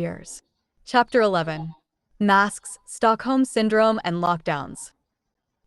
years. Chapter 11. Masks, Stockholm Syndrome, and Lockdowns.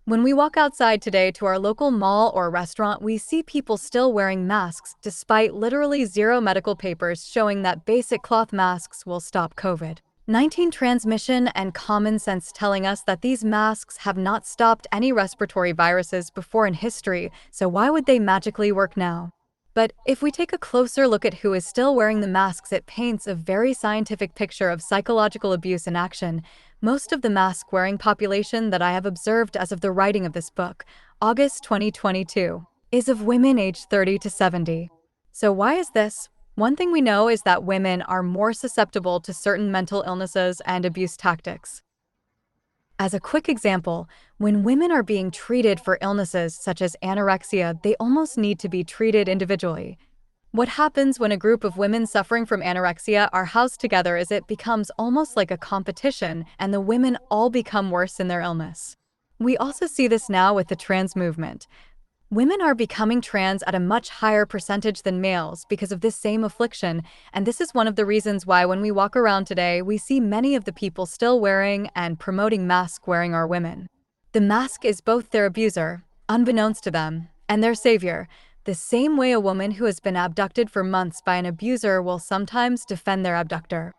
When we walk outside today to our local mall or restaurant, we see people still wearing masks despite literally zero medical papers showing that basic cloth masks will stop COVID-19 transmission and common sense telling us that these masks have not stopped any respiratory viruses before in history, so why would they magically work now? But if we take a closer look at who is still wearing the masks, it paints a very scientific picture of psychological abuse in action. Most of the mask-wearing population that I have observed as of the writing of this book, August 2022, is of women aged 30 to 70. So why is this? One thing we know is that women are more susceptible to certain mental illnesses and abuse tactics. As a quick example, when women are being treated for illnesses such as anorexia, they almost need to be treated individually. What happens when a group of women suffering from anorexia are housed together is it becomes almost like a competition, and the women all become worse in their illness. We also see this now with the trans movement. Women are becoming trans at a much higher percentage than males because of this same affliction, and this is one of the reasons why when we walk around today, we see many of the people still wearing and promoting mask-wearing are women. The mask is both their abuser, unbeknownst to them, and their savior, the same way a woman who has been abducted for months by an abuser will sometimes defend their abductor.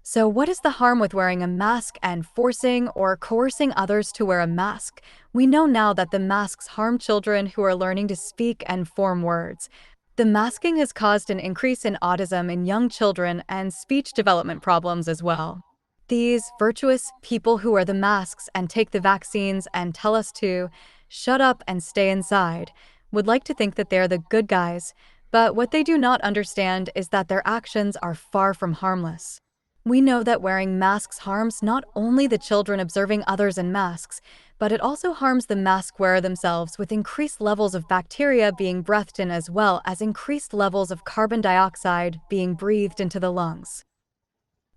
So what is the harm with wearing a mask and forcing or coercing others to wear a mask? We know now that the masks harm children who are learning to speak and form words. The masking has caused an increase in autism in young children and speech development problems as well. These virtuous people who wear the masks and take the vaccines and tell us to shut up and stay inside would like to think that they're the good guys, but what they do not understand is that their actions are far from harmless. We know that wearing masks harms not only the children observing others in masks, but it also harms the mask wearer themselves, with increased levels of bacteria being breathed in as well as increased levels of carbon dioxide being breathed into the lungs.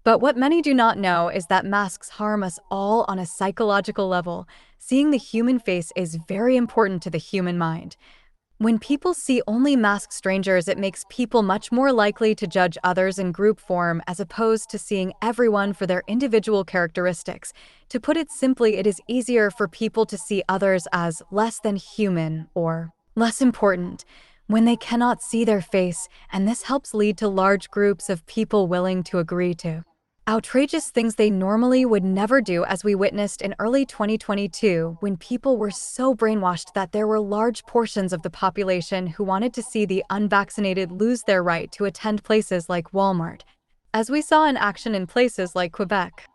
But what many do not know is that masks harm us all on a psychological level. Seeing the human face is very important to the human mind. When people see only masked strangers, it makes people much more likely to judge others in group form as opposed to seeing everyone for their individual characteristics. To put it simply, it is easier for people to see others as less than human or less important when they cannot see their face, and this helps lead to large groups of people willing to agree to outrageous things they normally would never do, as we witnessed in early 2022 when people were so brainwashed that there were large portions of the population who wanted to see the unvaccinated lose their right to attend places like Walmart, as we saw in action in places like Quebec.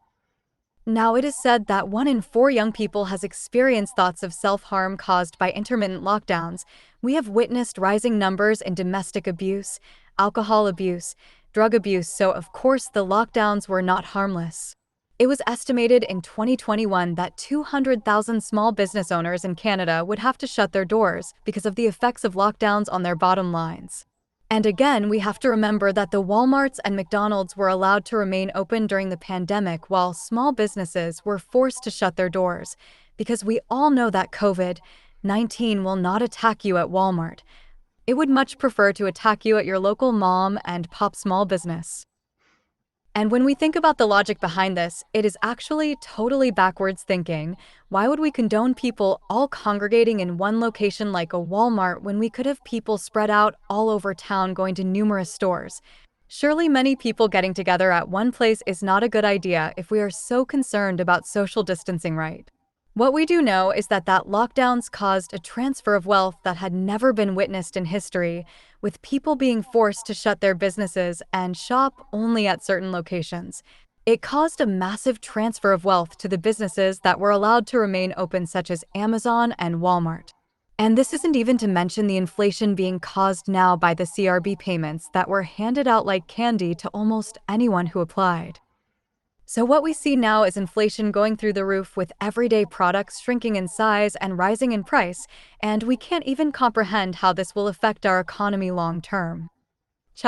Now, it is said that 1 in 4 young people has experienced thoughts of self-harm caused by intermittent lockdowns. We have witnessed rising numbers in domestic abuse, alcohol abuse, drug abuse, so of course the lockdowns were not harmless. It was estimated in 2021 that 200,000 small business owners in Canada would have to shut their doors because of the effects of lockdowns on their bottom lines. And again, we have to remember that the Walmarts and McDonald's were allowed to remain open during the pandemic while small businesses were forced to shut their doors, because we all know that COVID-19 will not attack you at Walmart. It would much prefer to attack you at your local mom and pop small business. And when we think about the logic behind this, it is actually totally backwards thinking. Why would we condone people all congregating in one location like a Walmart when we could have people spread out all over town going to numerous stores? Surely many people getting together at one place is not a good idea if we are so concerned about social distancing, right? What we do know is that lockdowns caused a transfer of wealth that had never been witnessed in history, with people being forced to shut their businesses and shop only at certain locations. It caused a massive transfer of wealth to the businesses that were allowed to remain open, such as Amazon and Walmart. And this isn't even to mention the inflation being caused now by the CRB payments that were handed out like candy to almost anyone who applied. So what we see now is inflation going through the roof, with everyday products shrinking in size and rising in price, and we can't even comprehend how this will affect our economy long term.